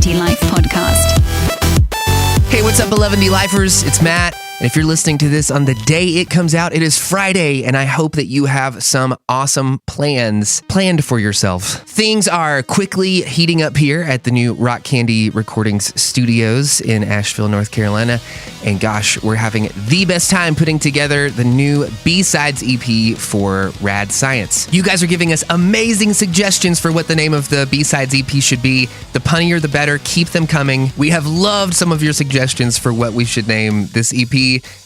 Eleventylife podcast. Hey, what's up, 11ty-lifers? It's Matt. And if you're listening to this on the day it comes out, it is Friday, and I hope that you have some awesome plans planned for yourself. Things are quickly heating up here at the new Rock Candy Recordings Studios in Asheville, North Carolina. And gosh, we're having the best time putting together the new B-Sides EP for Rad Science. You guys are giving us amazing suggestions for what the name of the B-Sides EP should be. The punnier, the better. Keep them coming. We have loved some of your suggestions for what we should name this EP.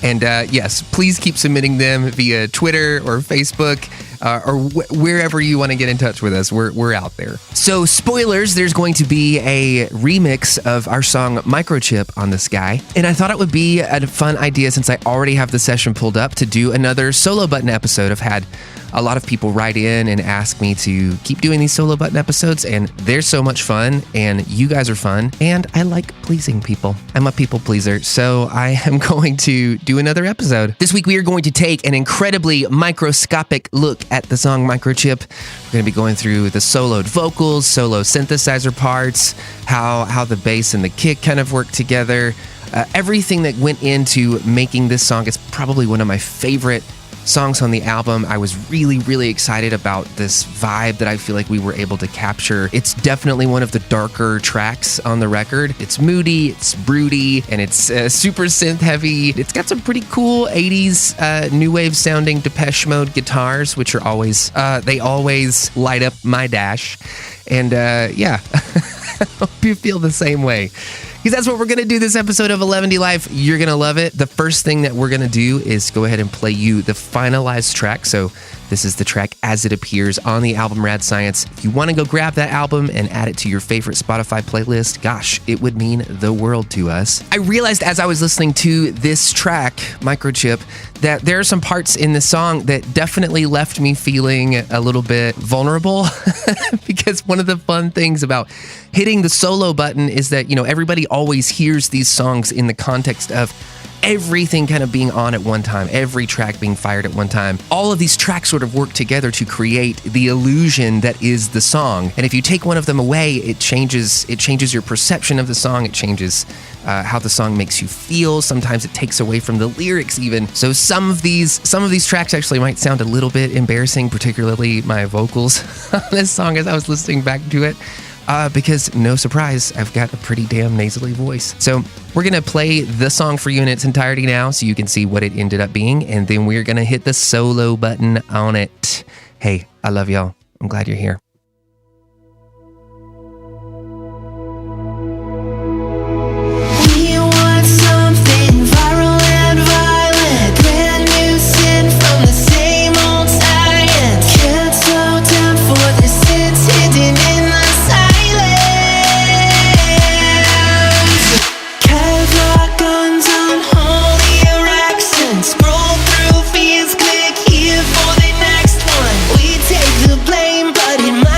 And yes, please keep submitting them via Twitter or Facebook or wherever you want to get in touch with us. We're out there. So spoilers, there's going to be a remix of our song Microchip on the Sky. And I thought it would be a fun idea, since I already have the session pulled up, to do another solo button episode. I've had a lot of people write in and ask me to keep doing these solo button episodes, and they're so much fun, and you guys are fun, and I like pleasing people. I'm a people pleaser, so I am going to do another episode. This week we are going to take an incredibly microscopic look at the song Microchip. We're going to be going through the soloed vocals, solo synthesizer parts, how the bass and the kick kind of work together. Everything that went into making this song is probably one of my favorite songs on the album. I was really, really excited about this vibe that I feel like we were able to capture. It's definitely one of the darker tracks on the record. It's moody, it's broody, and it's super synth heavy. It's got some pretty cool 80s new wave sounding Depeche Mode guitars, which are always, they always light up my dash. And yeah, I hope you feel the same way, because that's what we're going to do this episode of 11ty-life. You're going to love it. The first thing that we're going to do is go ahead and play you the finalized track. So this is the track as it appears on the album Rad Science. If you want to go grab that album and add it to your favorite Spotify playlist, gosh, it would mean the world to us. I realized as I was listening to this track, Microchip, that there are some parts in the song that definitely left me feeling a little bit vulnerable because one of the fun things about hitting the solo button is that, you know, everybody always hears these songs in the context of everything kind of being on at one time, every track being fired at one time. All of these tracks sort of work together to create the illusion that is the song. And if you take one of them away, it changes your perception of the song. It changes how the song makes you feel. Sometimes it takes away from the lyrics even. So some of these tracks actually might sound a little bit embarrassing, particularly my vocals on this song as I was listening back to it. Because no surprise, I've got a pretty damn nasally voice. So we're going to play the song for you in its entirety now so you can see what it ended up being. And then we're going to hit the solo button on it. Hey, I love y'all. I'm glad you're here. We want something viral and violent, brand new sin from the same old science. Can't slow down for this, it's hidden in the Kevlar guns, unholy erections, scroll through feeds, click here for the next one. We take the blame, but it might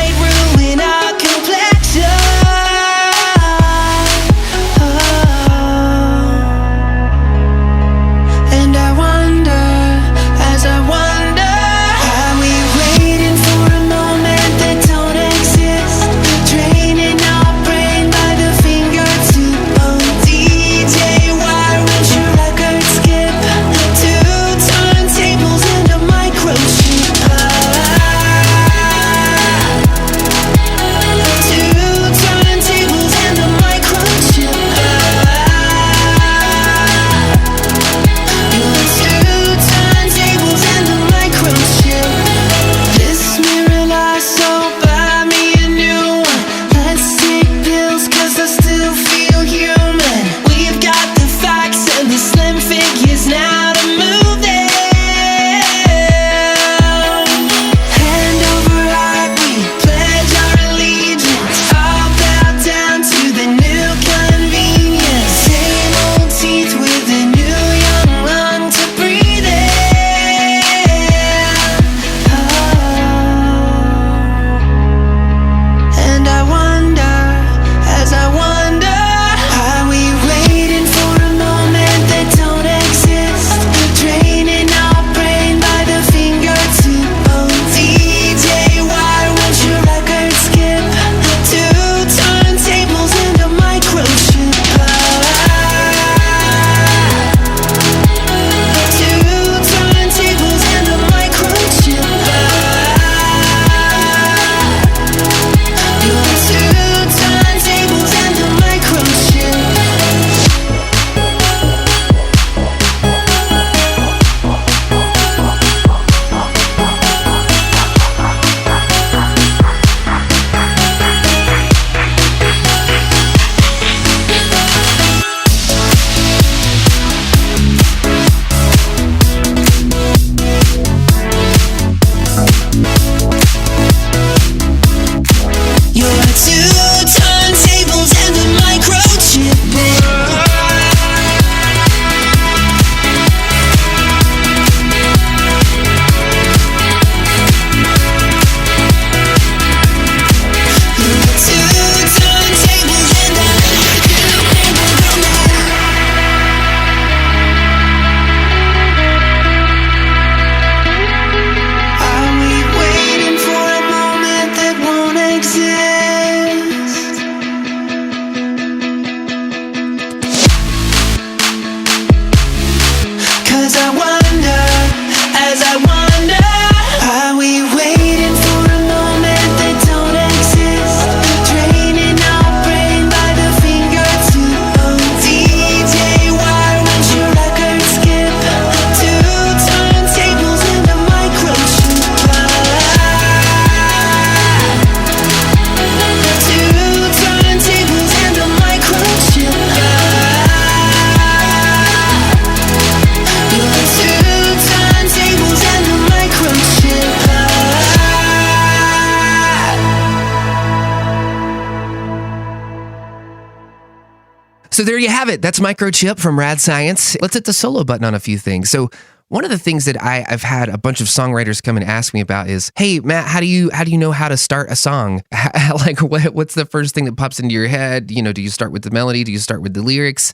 So there you have it. That's Microchip from Rad Science. Let's hit the solo button on a few things. So one of the things that I've had a bunch of songwriters come and ask me about is, hey, Matt, how do you know how to start a song? Like, what's the first thing that pops into your head? You know, do you start with the melody? Do you start with the lyrics?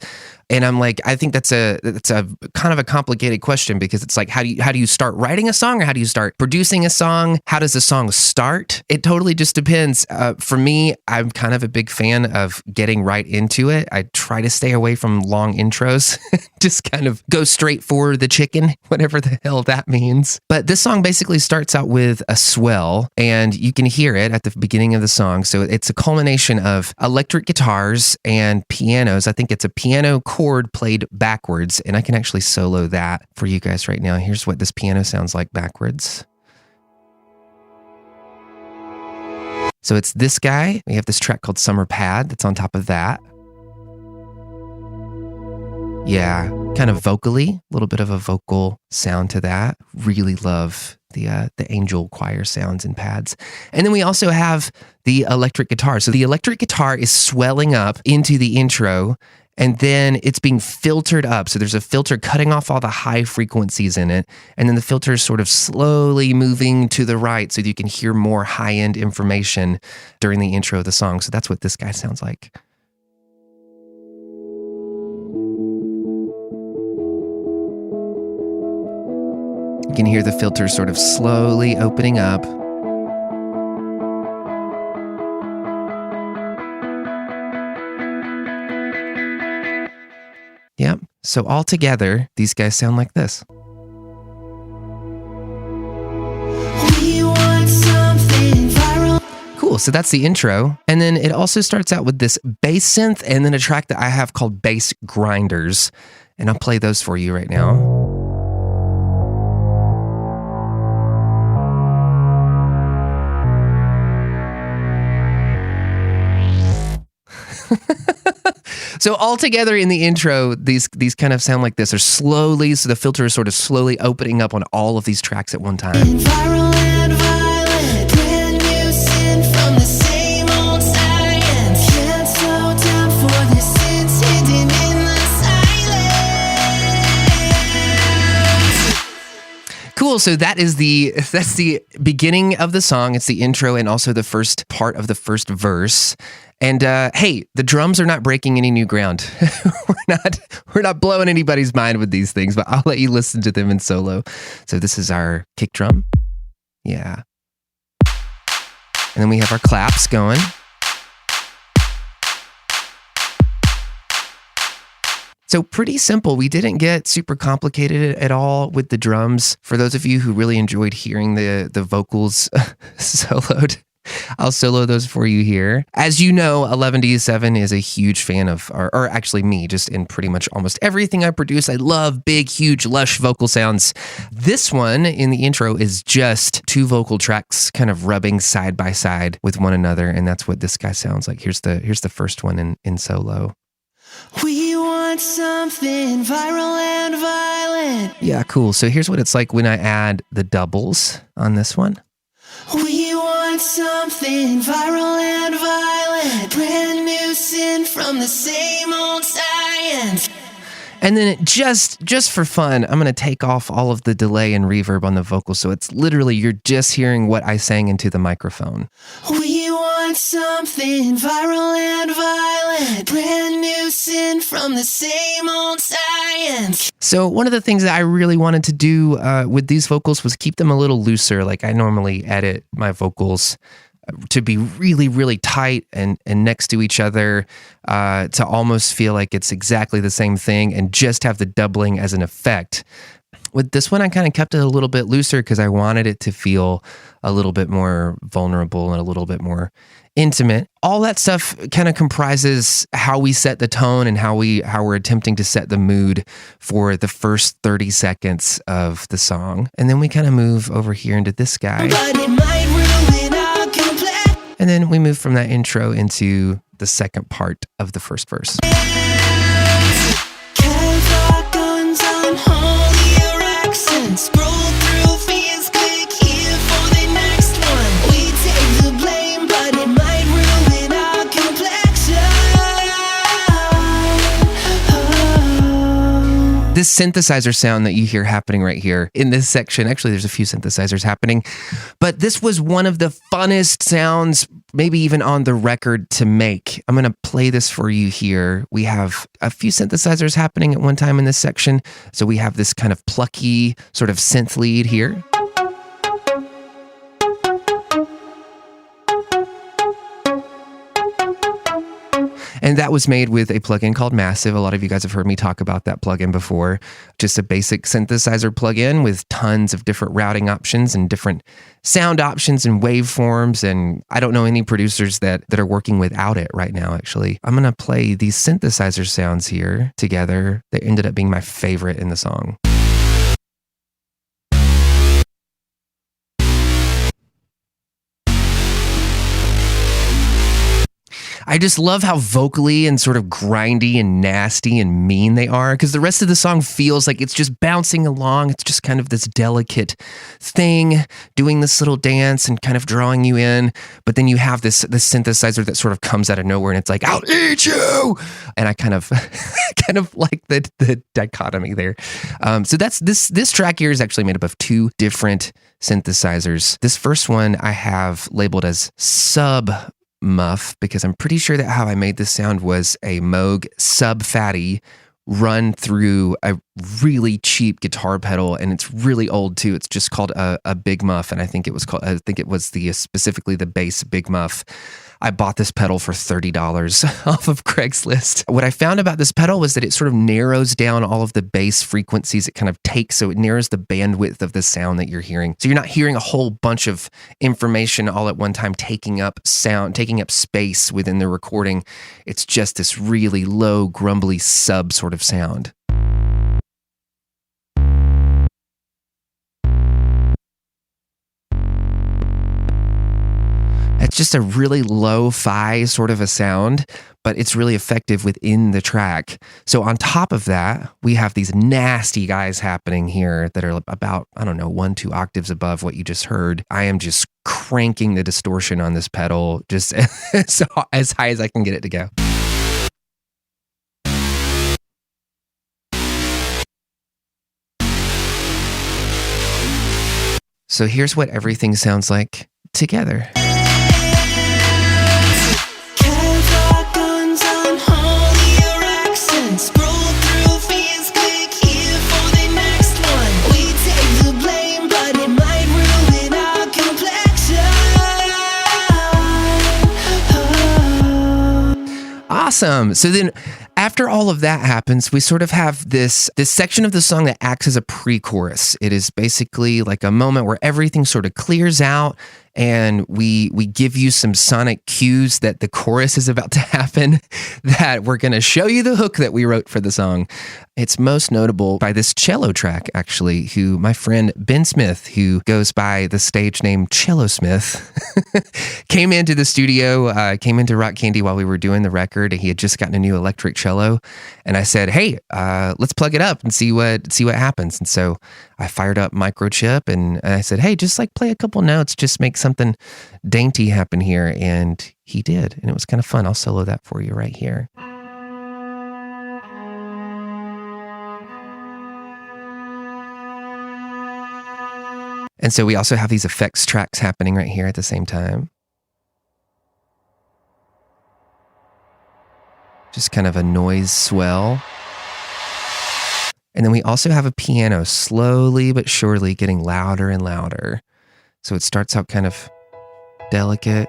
And I'm like, I think that's a kind of a complicated question, because it's like, how do you start writing a song, or how do you start producing a song? How does the song start? It totally just depends. For me, I'm kind of a big fan of getting right into it. I try to stay away from long intros, just kind of go straight for the chicken, whatever the hell that means. But this song basically starts out with a swell, and you can hear it at the beginning of the song. So it's a culmination of electric guitars and pianos. I think it's a piano chord played backwards, and I can actually solo that for you guys right now. Here's what this piano sounds like backwards. So it's this guy. We have this track called Summer Pad that's on top of that. Yeah, kind of vocally, a little bit of a vocal sound to that. Really love the angel choir sounds and pads. And then we also have the electric guitar. So the electric guitar is swelling up into the intro, and then it's being filtered up. So there's a filter cutting off all the high frequencies in it. And then the filter is sort of slowly moving to the right so that you can hear more high-end information during the intro of the song. So that's what this guy sounds like. You can hear the filter sort of slowly opening up. Yep. So all together, these guys sound like this. We want something viral. Cool. So that's the intro. And then it also starts out with this bass synth and then a track that I have called Bass Grinders. And I'll play those for you right now. So all together in the intro, these kind of sound like this. They're slowly, so the filter is sort of slowly opening up on all of these tracks at one time. Viral and violent, brand new sin from the same old science. Can't slow down for the sins hidden in the silence. Cool. So that's the beginning of the song. It's the intro and also the first part of the first verse. And hey, the drums are not breaking any new ground. We're not blowing anybody's mind with these things, but I'll let you listen to them in solo. So this is our kick drum. Yeah. And then we have our claps going. So pretty simple. We didn't get super complicated at all with the drums. For those of you who really enjoyed hearing the vocals soloed, I'll solo those for you here. As you know, eleventyseven is a huge fan of, or actually me, just in pretty much almost everything I produce. I love big, huge, lush vocal sounds. This one in the intro is just two vocal tracks kind of rubbing side by side with one another, and that's what this guy sounds like. Here's the first one in solo. We want something viral and violent. Yeah, cool. So here's what it's like when I add the doubles on this one. We want something viral and violent, brand new sin from the same old science. And then just for fun, I'm going to take off all of the delay and reverb on the vocal. So it's literally, you're just hearing what I sang into the microphone. We want something viral and violent, brand new sin from the same old science. So one of the things that I really wanted to do with these vocals was keep them a little looser. Like I normally edit my vocals to be really, really tight and next to each other, to almost feel like it's exactly the same thing and just have the doubling as an effect. With this one, I kind of kept it a little bit looser because I wanted it to feel a little bit more vulnerable and a little bit more intimate. All that stuff kind of comprises how we set the tone and how we're attempting to set the mood for the first 30 seconds of the song. And then we kind of move over here into this guy. But it might ruin our complex. And then we move from that intro into the second part of the first verse. Can't rock guns on holy erections. Scroll through fears, click here for the next one. We take the blame, but it might ruin our complexion. This synthesizer sound that you hear happening right here in this section, actually there's a few synthesizers happening, but this was one of the funnest sounds, maybe even on the record, to make. I'm going to play this for you here. We have a few synthesizers happening at one time in this section. So we have this kind of plucky sort of synth lead here. And that was made with a plugin called Massive. A lot of you guys have heard me talk about that plugin before. Just a basic synthesizer plugin with tons of different routing options and different sound options and waveforms. And I don't know any producers that are working without it right now, actually. I'm going to play these synthesizer sounds here together. They ended up being my favorite in the song. I just love how vocally and sort of grindy and nasty and mean they are, because the rest of the song feels like it's just bouncing along. It's just kind of this delicate thing doing this little dance and kind of drawing you in. But then you have this synthesizer that sort of comes out of nowhere and it's like, I'll eat you. And I kind of like the dichotomy there. So that's this track here is actually made up of two different synthesizers. This first one I have labeled as sub muff, because I'm pretty sure that how I made this sound was a Moog sub fatty run through a really cheap guitar pedal, and it's really old too. It's just called a Big Muff, and I think it was specifically the bass Big Muff. I bought this pedal for $30 off of Craigslist. What I found about this pedal was that it sort of narrows down all of the bass frequencies it kind of takes, so it narrows the bandwidth of the sound that you're hearing. So you're not hearing a whole bunch of information all at one time taking up space within the recording. It's just this really low, grumbly sub sort of sound. It's just a really lo-fi sort of a sound, but it's really effective within the track. So on top of that, we have these nasty guys happening here that are about, 1-2 octaves above what you just heard. I am just cranking the distortion on this pedal just as high as I can get it to go. So here's what everything sounds like together. Awesome. So then after all of that happens, we sort of have this section of the song that acts as a pre-chorus. It is basically like a moment where everything sort of clears out and we give you some sonic cues that the chorus is about to happen, that we're going to show you the hook that we wrote for the song. It's most notable by this cello track, actually, who my friend Ben Smith, who goes by the stage name Cello Smith, came into the studio, came into Rock Candy while we were doing the record. He had just gotten a new electric cello. And I said, hey, let's plug it up and see what happens. And so I fired up Microchip and I said, hey, just like play a couple notes, just make something dainty happen here. And he did. And it was kind of fun. I'll solo that for you right here. And so we also have these effects tracks happening right here at the same time. Just kind of a noise swell. And then we also have a piano slowly but surely getting louder and louder. So it starts out kind of delicate.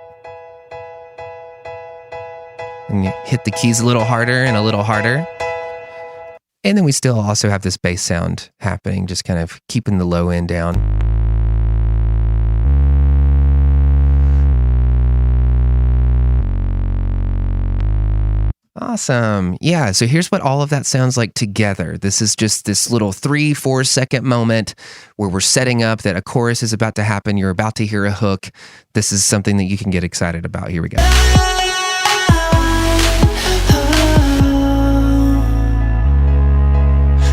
And you hit the keys a little harder and a little harder. And then we still also have this bass sound happening, just kind of keeping the low end down. Awesome. Yeah, so here's what all of that sounds like together. This is just this little 3-4 second moment where we're setting up that a chorus is about to happen. You're about to hear a hook. This is something that you can get excited about. Here we go.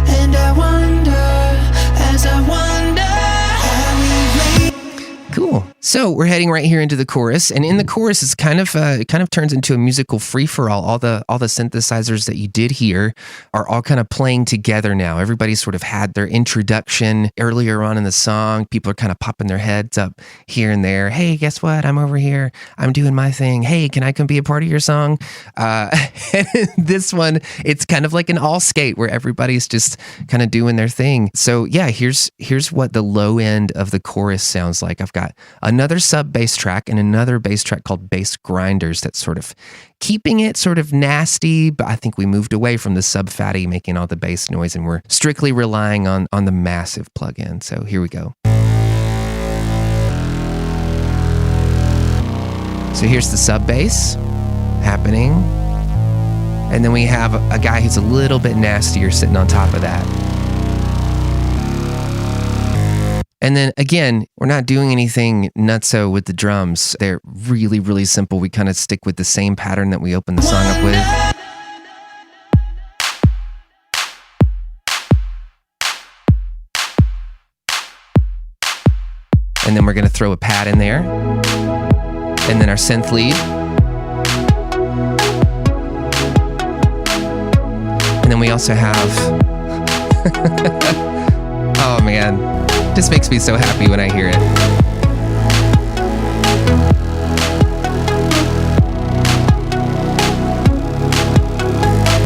And I wonder, as I wonder how we Cool. So we're heading right here into the chorus, and in the chorus, it kind of turns into a musical free-for-all. All the synthesizers that you did hear are all kind of playing together now. Everybody sort of had their introduction earlier on in the song. People are kind of popping their heads up here and there. Hey, guess what? I'm over here. I'm doing my thing. Hey, can I come be a part of your song? This one, it's kind of like an all skate where everybody's just kind of doing their thing. So yeah, here's what the low end of the chorus sounds like. I've got another sub bass track and another bass track called Bass Grinders that's sort of keeping it sort of nasty, but I think we moved away from the sub fatty making all the bass noise and we're strictly relying on the massive plug-in. So here we go. So here's the sub bass happening. And then we have a guy who's a little bit nastier sitting on top of that. And then again, we're not doing anything nutso with the drums. They're really, really simple. We kind of stick with the same pattern that we opened the song up with. And then we're going to throw a pad in there. And then our synth lead. And then we also have... oh man. Just makes me so happy when I hear it.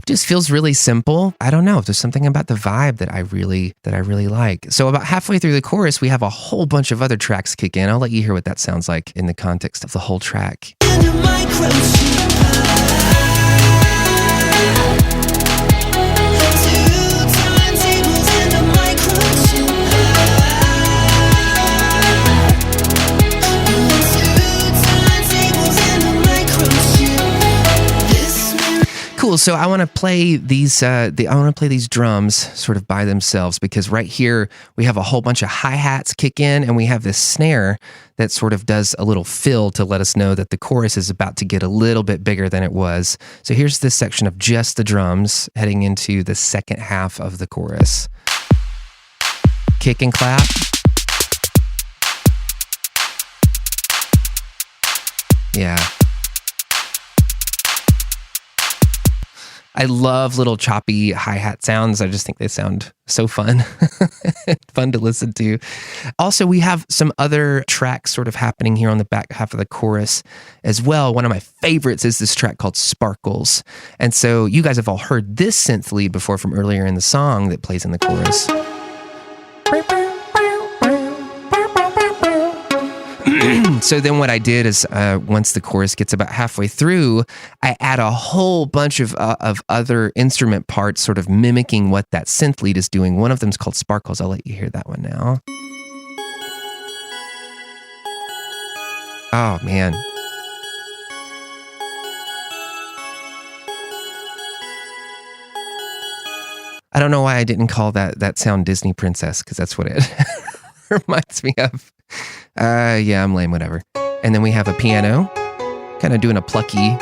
Just feels really simple. I don't know. There's something about the vibe that I really like. So about halfway through the chorus, we have a whole bunch of other tracks kick in. I'll let you hear what that sounds like in the context of the whole track. Cool. So I want to play these. I want to play these drums sort of by themselves because right here we have a whole bunch of hi-hats kick in, and we have this snare that sort of does a little fill to let us know that the chorus is about to get a little bit bigger than it was. So here's this section of just the drums heading into the second half of the chorus. Kick and clap. Yeah. I love little choppy hi-hat sounds. I just think they sound so fun. Fun to listen to. Also, we have some other tracks sort of happening here on the back half of the chorus as well. One of my favorites is this track called Sparkles. And so you guys have all heard this synth lead before from earlier in the song that plays in the chorus. So then what I did is once the chorus gets about halfway through, I add a whole bunch of other instrument parts sort of mimicking what that synth lead is doing. One of them is called Sparkles. I'll let you hear that one now. Oh, man. I don't know why I didn't call that sound Disney Princess, because that's what it reminds me of. Yeah, I'm lame, whatever. And then we have a piano, kind of doing a plucky.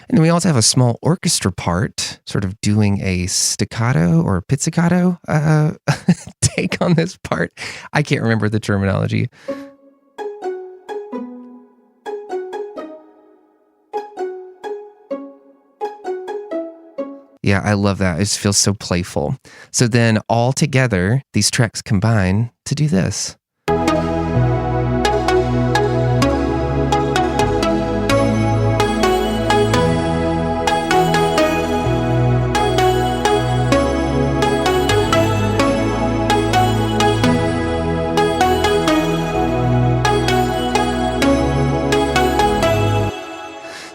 And then we also have a small orchestra part, sort of doing a staccato or pizzicato take on this part. I can't remember the terminology. Yeah, I love that. It just feels so playful. So then all together, these tracks combine to do this.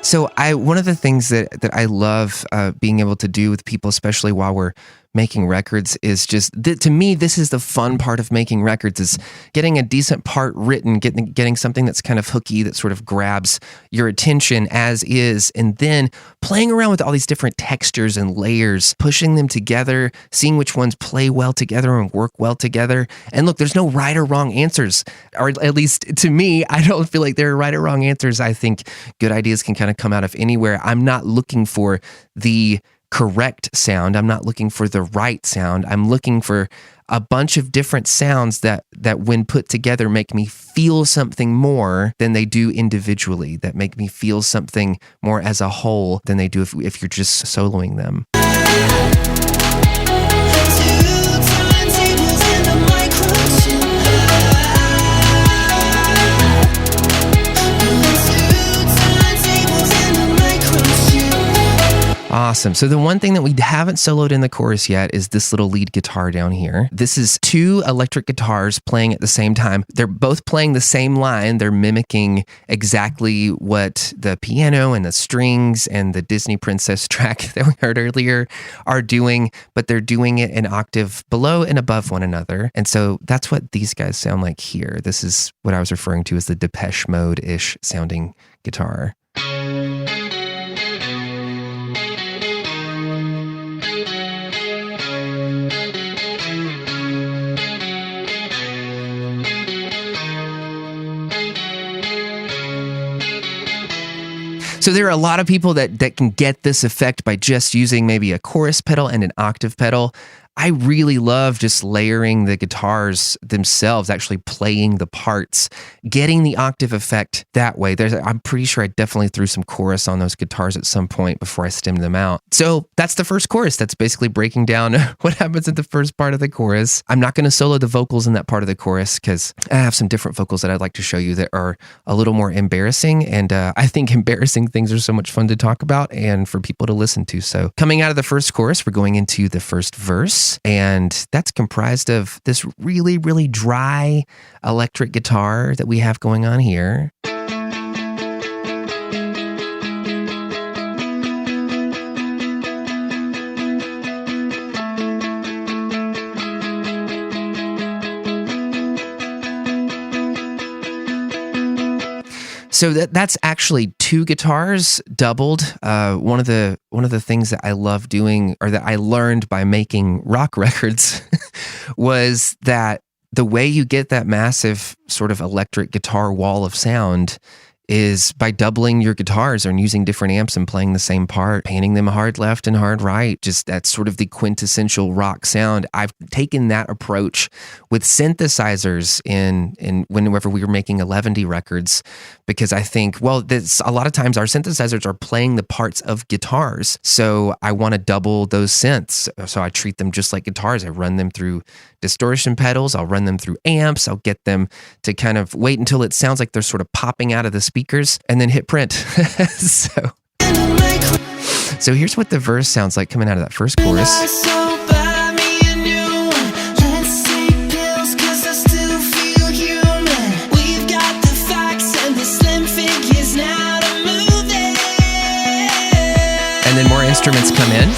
So one of the things that I love being able to do with people, especially while we're making records, is just to me, this is the fun part of making records, is getting a decent part written, getting something that's kind of hooky, that sort of grabs your attention as is, and then playing around with all these different textures and layers, pushing them together, seeing which ones play well together and work well together. And look, there's no right or wrong answers, or at least to me, I don't feel like there are right or wrong answers. I think good ideas can kind of come out of anywhere. I'm not looking for the correct sound. I'm not looking for the right sound. I'm looking for a bunch of different sounds that when put together make me feel something more than they do individually, that make me feel something more as a whole than they do if you're just soloing them. Awesome. So the one thing that we haven't soloed in the chorus yet is this little lead guitar down here. This is two electric guitars playing at the same time. They're both playing the same line. They're mimicking exactly what the piano and the strings and the Disney Princess track that we heard earlier are doing, but they're doing it an octave below and above one another. And so that's what these guys sound like here. This is what I was referring to as the Depeche Mode-ish sounding guitar. So there are a lot of people that can get this effect by just using maybe a chorus pedal and an octave pedal. I really love just layering the guitars themselves, actually playing the parts, getting the octave effect that way. I'm pretty sure I definitely threw some chorus on those guitars at some point before I stemmed them out. So that's the first chorus. That's basically breaking down what happens in the first part of the chorus. I'm not going to solo the vocals in that part of the chorus because I have some different vocals that I'd like to show you that are a little more embarrassing. And I think embarrassing things are so much fun to talk about and for people to listen to. So coming out of the first chorus, we're going into the first verse. And that's comprised of this really, really dry electric guitar that we have going on here. So that's actually two guitars doubled. One of the things that I love doing, or that I learned by making rock records, was that the way you get that massive sort of electric guitar wall of sound is by doubling your guitars and using different amps and playing the same part, painting them hard left and hard right. Just that's sort of the quintessential rock sound. I've taken that approach with synthesizers in whenever we were making 11ty records, because I think, well, a lot of times our synthesizers are playing the parts of guitars. So I want to double those synths. So I treat them just like guitars. I run them through distortion pedals. I'll run them through amps. I'll get them to kind of wait until it sounds like they're sort of popping out of the speakers and then hit print. So here's what the verse sounds like coming out of that first chorus. And then more instruments come in.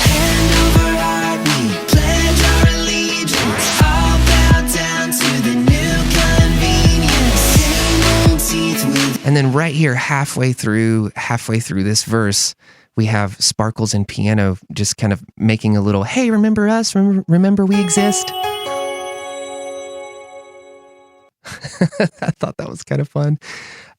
And then right here, halfway through this verse, we have Sparkles and piano just kind of making a little, hey, remember us? Remember we exist? I thought that was kind of fun.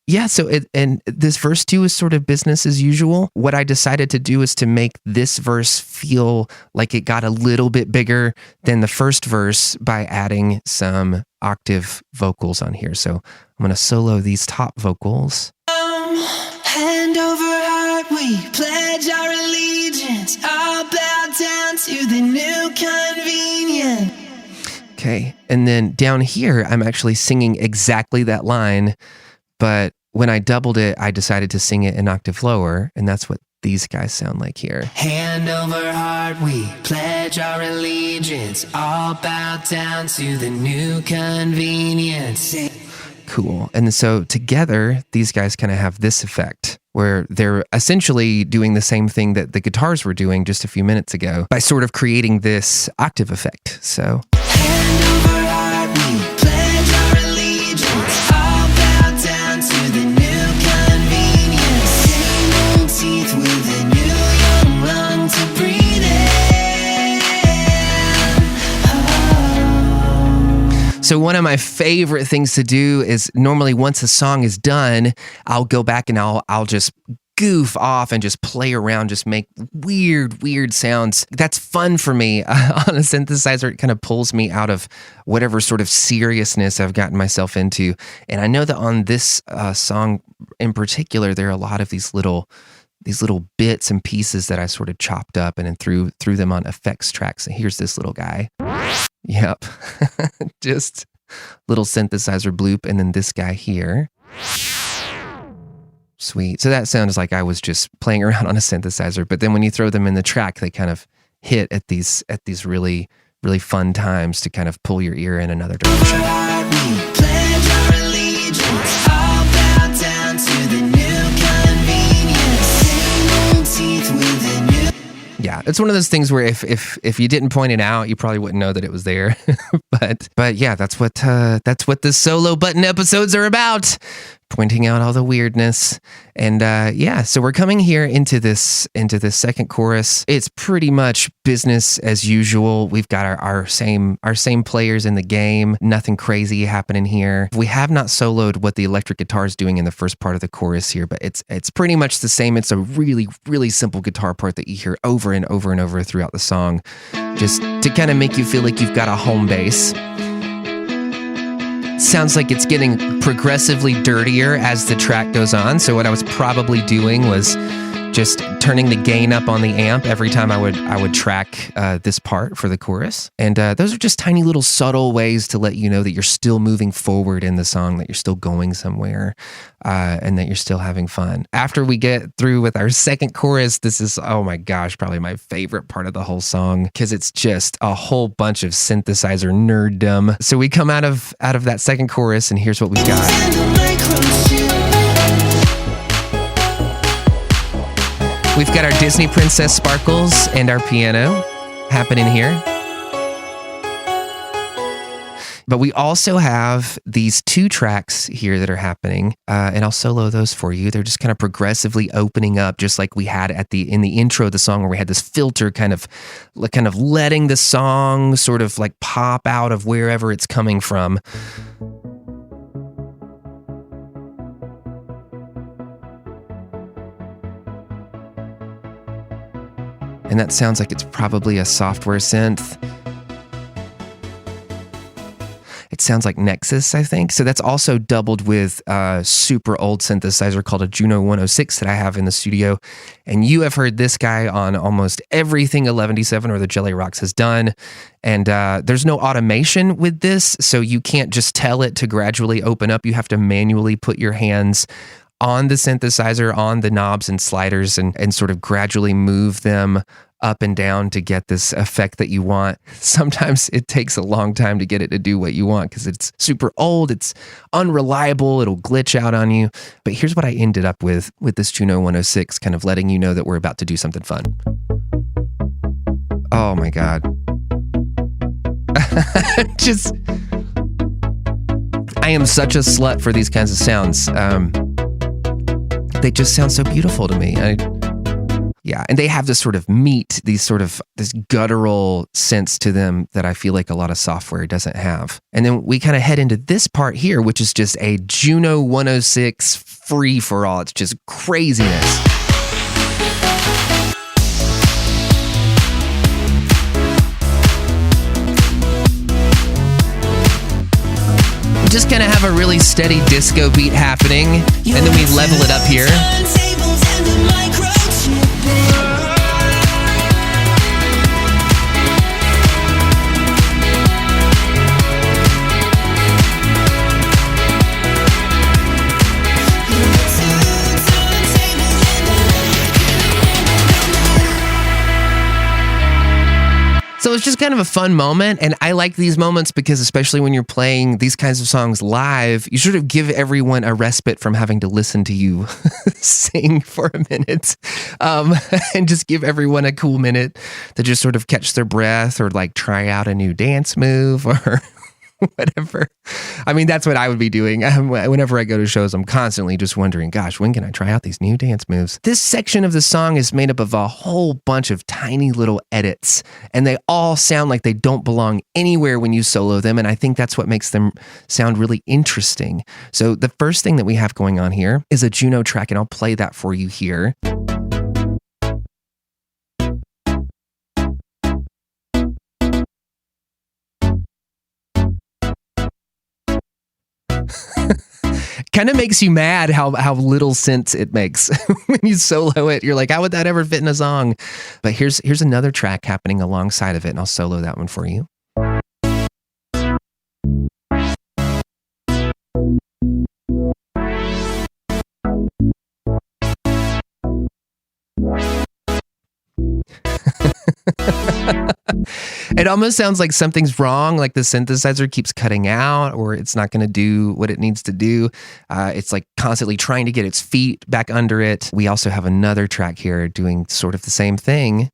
Yeah, so and this verse 2 is sort of business as usual. What I decided to do is to make this verse feel like it got a little bit bigger than the first verse by adding some octave vocals on here. So I'm going to solo these top vocals. Hand over heart, we pledge our allegiance. All bow down to the new convenience. Okay, and then down here, I'm actually singing exactly that line. But when I doubled it, I decided to sing it an octave lower, and that's what these guys sound like here. Hand over heart, we pledge our allegiance. All bow down to the new convenience. Cool. And so together, these guys kind of have this effect where they're essentially doing the same thing that the guitars were doing just a few minutes ago by sort of creating this octave effect. So. Hand over heart, we pledge our allegiance. All bow down to the new convenience. Same old teeth with a new young lung to breathe in. Oh. So one of my favorite things to do is normally once a song is done, I'll go back and I'll just goof off and just play around, just make weird sounds. That's fun for me on a synthesizer. It kind of pulls me out of whatever sort of seriousness I've gotten myself into. And I know that on this song in particular, there are a lot of these little bits and pieces that I sort of chopped up and then threw them on effects tracks. And here's this little guy. Yep. Just little synthesizer bloop. And then this guy here. Sweet. So that sounds like I was just playing around on a synthesizer, but then when you throw them in the track, they kind of hit at these really, really fun times to kind of pull your ear in another direction. Yeah, it's one of those things where if you didn't point it out, you probably wouldn't know that it was there. but yeah, that's what the solo button episodes are about. Pointing out all the weirdness. And so we're coming here into this second chorus. It's pretty much business as usual. We've got our same players in the game. Nothing crazy happening here. We have not soloed what the electric guitar is doing in the first part of the chorus here, but it's pretty much the same. It's a really, really simple guitar part that you hear over and over and over throughout the song, just to kind of make you feel like you've got a home base. Sounds like it's getting progressively dirtier as the track goes on. So what I was probably doing was just turning the gain up on the amp every time I would track this part for the chorus. And those are just tiny little subtle ways to let you know that you're still moving forward in the song, that you're still going somewhere, and that you're still having fun. After we get through with our second chorus, this is, oh my gosh, probably my favorite part of the whole song, because it's just a whole bunch of synthesizer nerddom. So we come out of that second chorus, and here's what we've got. We've got our Disney Princess sparkles and our piano happening here. But we also have these two tracks here that are happening, and I'll solo those for you. They're just kind of progressively opening up, just like we had in the intro of the song, where we had this filter kind of letting the song sort of like pop out of wherever it's coming from. And that sounds like it's probably a software synth. It sounds like Nexus, I think. So that's also doubled with a super old synthesizer called a Juno 106 that I have in the studio. And you have heard this guy on almost everything Eleventyseven or the Jellyrox has done. And there's no automation with this, so you can't just tell it to gradually open up. You have to manually put your hands on the synthesizer, on the knobs and sliders, and sort of gradually move them up and down to get this effect that you want. Sometimes it takes a long time to get it to do what you want because it's super old, it's unreliable, it'll glitch out on you. But here's what I ended up with this Juno 106, kind of letting you know that we're about to do something fun. Oh my God. I am such a slut for these kinds of sounds. They just sound so beautiful to me. Yeah, and they have this sort of this guttural sense to them that I feel like a lot of software doesn't have. And then we kind of head into this part here, which is just a Juno 106 free for all. It's just craziness. We just kind of have a really steady disco beat happening, and then we level it up here. So it's just kind of a fun moment, and I like these moments because especially when you're playing these kinds of songs live, you sort of give everyone a respite from having to listen to you sing for a minute, and just give everyone a cool minute to just sort of catch their breath or like try out a new dance move or whatever. I mean, that's what I would be doing. Whenever I go to shows, I'm constantly just wondering, gosh, when can I try out these new dance moves? This section of the song is made up of a whole bunch of tiny little edits, and they all sound like they don't belong anywhere when you solo them, and I think that's what makes them sound really interesting. So the first thing that we have going on here is a Juno track, and I'll play that for you here. Kind of makes you mad how little sense it makes when you solo it. You're like, how would that ever fit in a song? But here's another track happening alongside of it, and I'll solo that one for you. It almost sounds like something's wrong, like the synthesizer keeps cutting out, or it's not going to do what it needs to do. It's like constantly trying to get its feet back under it. We also have another track here doing sort of the same thing.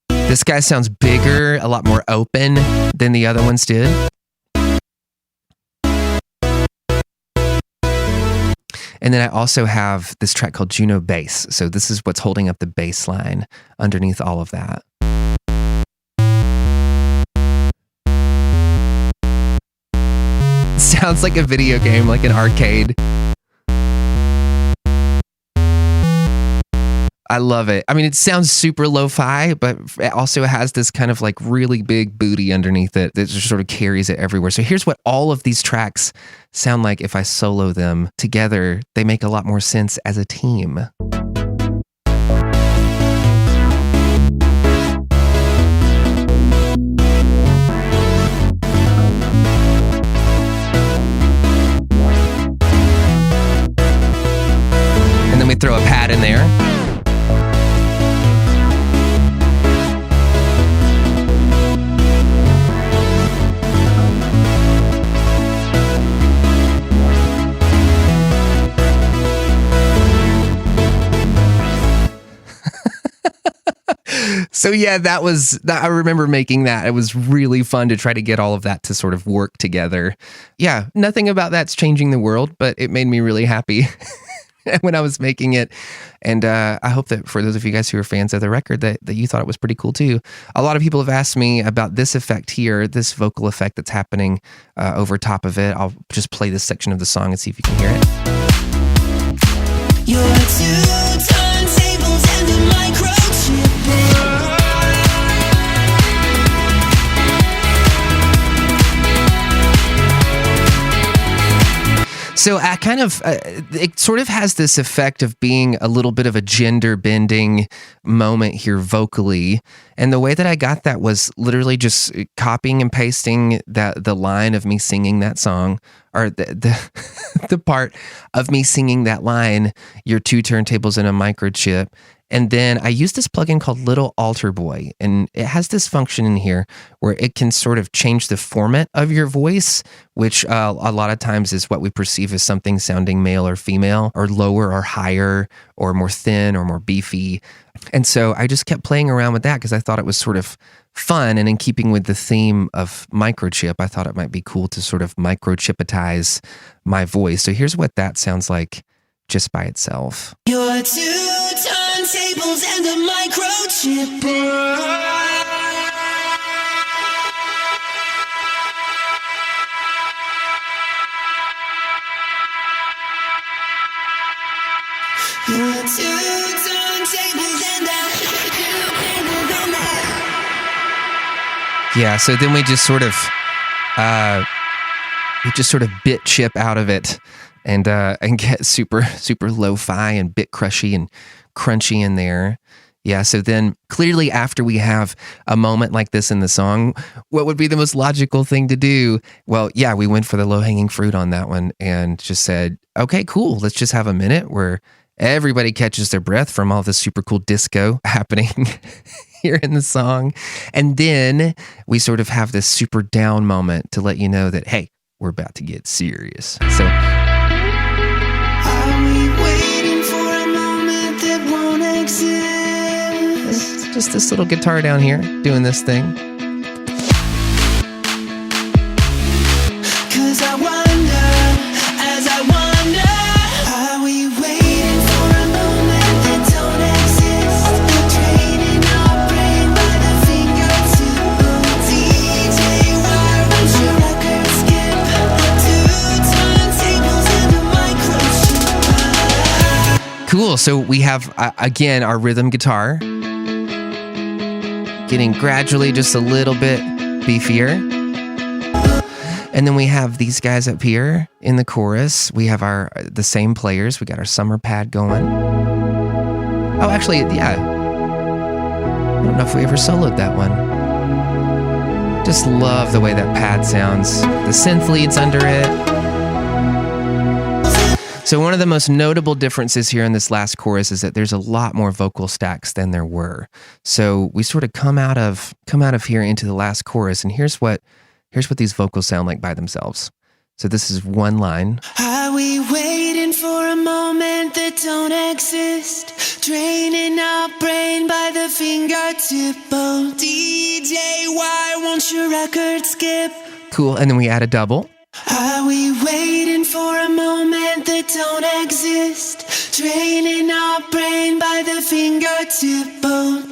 This guy sounds bigger, a lot more open than the other ones did. And then I also have this track called Juno Bass. So this is what's holding up the bass line underneath all of that. Sounds like a video game, like an arcade. I love it. I mean, it sounds super lo-fi, but it also has this kind of like really big booty underneath it that just sort of carries it everywhere. So here's what all of these tracks sound like if I solo them together. They make a lot more sense as a team. And then we throw a pad in there. So yeah, that was, I remember making that. It was really fun to try to get all of that to sort of work together. Yeah, nothing about that's changing the world, but it made me really happy when I was making it. And I hope that for those of you guys who are fans of the record, that you thought it was pretty cool too. A lot of people have asked me about this effect here, this vocal effect that's happening over top of it. I'll just play this section of the song and see if you can hear it. You're two turntables and a microchip. So I kind of, it sort of has this effect of being a little bit of a gender bending moment here vocally. And the way that I got that was literally just copying and pasting the line of me singing that song, or the part of me singing that line, "You're two turntables and a microchip." And then I use this plugin called Little Alter Boy, and it has this function in here where it can sort of change the format of your voice, which a lot of times is what we perceive as something sounding male or female, or lower or higher, or more thin or more beefy. And so I just kept playing around with that because I thought it was sort of fun, and in keeping with the theme of microchip, I thought it might be cool to sort of microchipitize my voice. So here's what that sounds like just by itself. You're two turntables and a microchip. You're two turntables and a Yeah, so then we just sort of bit chip out of it and get super lo-fi and bit crushy and crunchy in there. Yeah, so then clearly after we have a moment like this in the song, what would be the most logical thing to do? Well, yeah, we went for the low-hanging fruit on that one and just said, okay, cool, let's just have a minute where everybody catches their breath from all this super cool disco happening here in the song. And then we sort of have this super down moment to let you know that, hey, we're about to get serious. So, Are we waiting for a moment that won't exist? just this little guitar down here doing this thing. Cause I wonder, as I wonder, are we waiting for a moment that don't exist? Training our brain by the fingertip. DJ, why won't your record skip? 2 turntables and a microchip. Cool. So we have, again, our rhythm guitar getting gradually just a little bit beefier. And then we have these guys up here in the chorus. We have the same players. We got our summer pad going. Oh, actually, yeah. I don't know if we ever soloed that one. Just love the way that pad sounds. The synth leads under it. So one of the most notable differences here in this last chorus is that there's a lot more vocal stacks than there were. So we sort of come out of here into the last chorus, and here's what these vocals sound like by themselves. So this is one line. Are we waiting for a moment that don't exist? Training our brain by the fingertip. Oh, DJ, why won't your record skip? Cool, and then we add a double. Are we waiting for a moment that don't exist? Training our brain by the fingertip. Oh.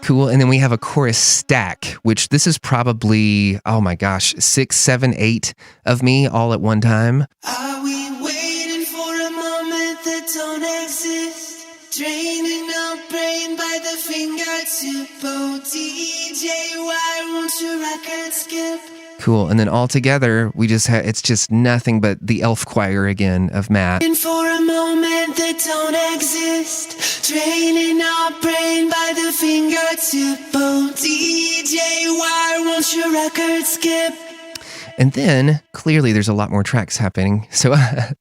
Cool, and then we have a chorus stack, which this is probably, oh my gosh, 6, 7, 8 of me all at one time. Are we waiting for a moment that don't exist? Training our brain by the fingertip. Oh, DJ, why won't your record skip? Cool, and then all together, we just have, it's just nothing but the elf choir again of Matt. For a moment that don't exist, training our brain by the fingertip. Oh, DJ, why won't your record skip? And then, clearly, there's a lot more tracks happening. So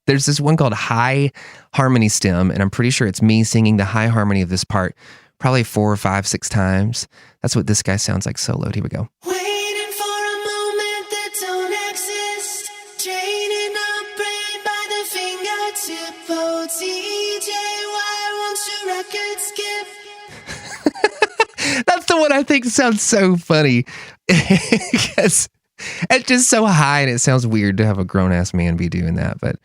there's this one called High Harmony Stem, and I'm pretty sure it's me singing the high harmony of this part probably 4 or 5, 6 times. That's what this guy sounds like soloed. Here we go. Waiting for a moment that don't exist, training our brain by the fingertip. Oh, DJ, why won't your record skip? That's the one I think sounds so funny. Because it's just so high and it sounds weird to have a grown-ass man be doing that, but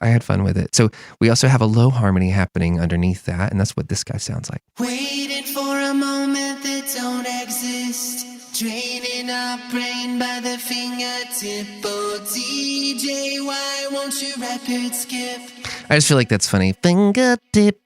I had fun with it. So we also have a low harmony happening underneath that, and that's what this guy sounds like. Waiting for a moment that don't exist, training our brain by the fingertip. Oh, DJ, why won't your record skip? I just feel like that's funny. Fingertip.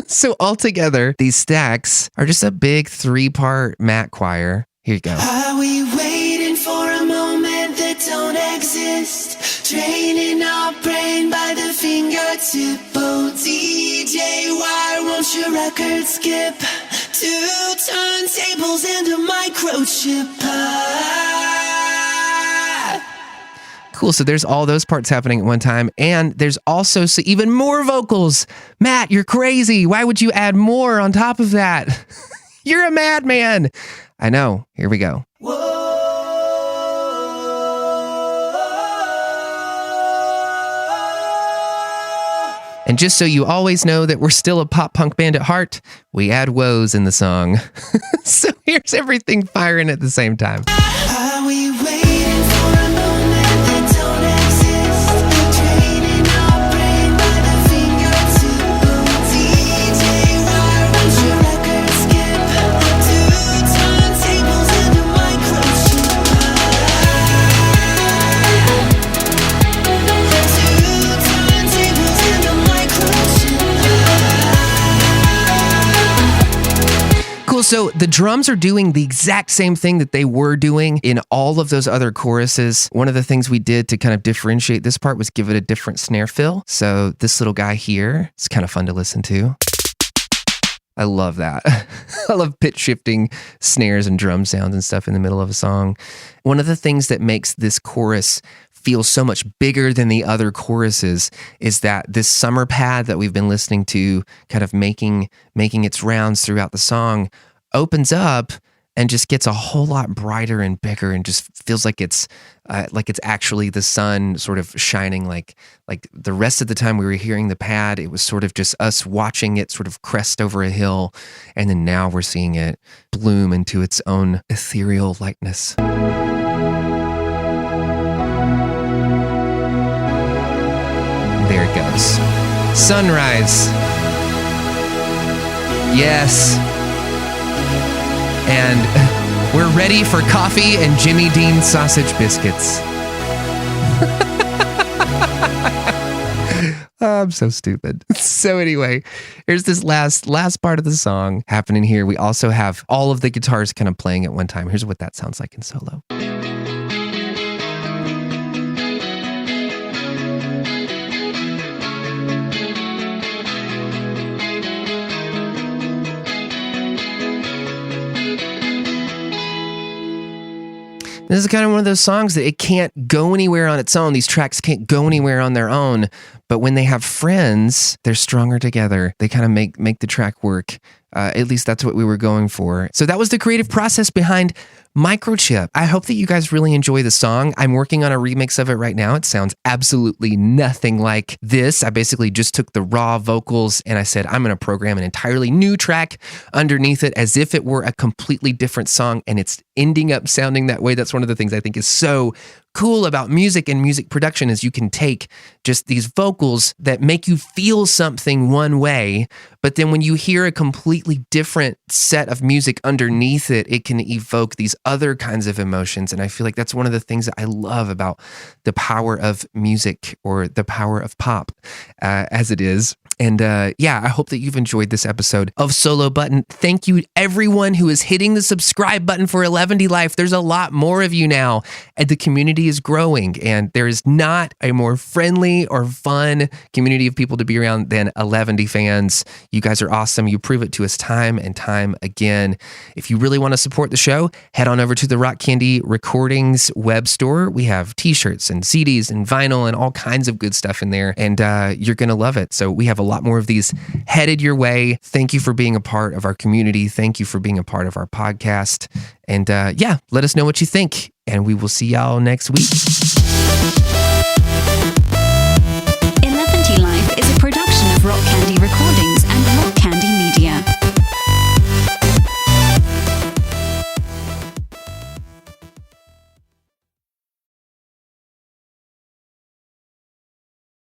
So altogether, these stacks are just a big 3-part Matt choir. Here you go. Are we waiting for a moment that don't exist? Training our brain by the fingertip. Oh, DJ, why won't your record skip? 2 turntables and a microchip. Cool, so there's all those parts happening at one time, and there's also even more vocals. Matt, you're crazy. Why would you add more on top of that? You're a madman. I know. Here we go. And just so you always know that we're still a pop punk band at heart, we add woes in the song. So here's everything firing at the same time. Are we waiting for a moment that don't exist? Training our brain by the fingertip. Oh, DJ, why won't your record skip? 2 turntables and a microchip. 2 turntables and a microchip. Cool, so the drums are doing the exact same thing that they were doing in all of those other choruses. One of the things we did to kind of differentiate this part was give it a different snare fill. So this little guy here, it's kind of fun to listen to. I love that. I love pitch shifting snares and drum sounds and stuff in the middle of a song. One of the things that makes this chorus feel so much bigger than the other choruses is that this summer pad that we've been listening to kind of making its rounds throughout the song opens up and just gets a whole lot brighter and bigger, and just feels like it's actually the sun sort of shining. Like the rest of the time we were hearing the pad, it was sort of just us watching it sort of crest over a hill, and then now we're seeing it bloom into its own ethereal lightness. There it goes. Sunrise. Yes. And we're ready for coffee and Jimmy Dean sausage biscuits. I'm so stupid. So anyway, here's this last part of the song happening here. We also have all of the guitars kind of playing at one time. Here's what that sounds like in solo. This is kind of one of those songs that it can't go anywhere on its own. These tracks can't go anywhere on their own. But when they have friends, they're stronger together. They kind of make the track work. At least that's what we were going for. So that was the creative process behind Microchip. I hope that you guys really enjoy the song. I'm working on a remix of it right now. It sounds absolutely nothing like this. I basically just took the raw vocals and I said, I'm going to program an entirely new track underneath it as if it were a completely different song, and it's ending up sounding that way. That's one of the things I think is so cool about music and music production, is you can take just these vocals that make you feel something one way, but then when you hear a completely different set of music underneath it, it can evoke these other kinds of emotions. And I feel like that's one of the things that I love about the power of music, or the power of pop, as it is. And yeah, I hope that you've enjoyed this episode of Solo Button. Thank you everyone who is hitting the subscribe button for Eleventylife. There's a lot more of you now, and the community is growing, and there is not a more friendly or fun community of people to be around than Eleventyfans. You guys are awesome. You prove it to us time and time again. If you really want to support the show, head on over to the Rock Candy Recordings web store. We have t-shirts and CDs and vinyl and all kinds of good stuff in there, and you're going to love it. So we have a lot more of these headed your way. Thank you for being a part of our community. Thank you for being a part of our podcast. And yeah, let us know what you think, and we will see y'all next week. Eleventylife is a production of Rock Candy Recordings.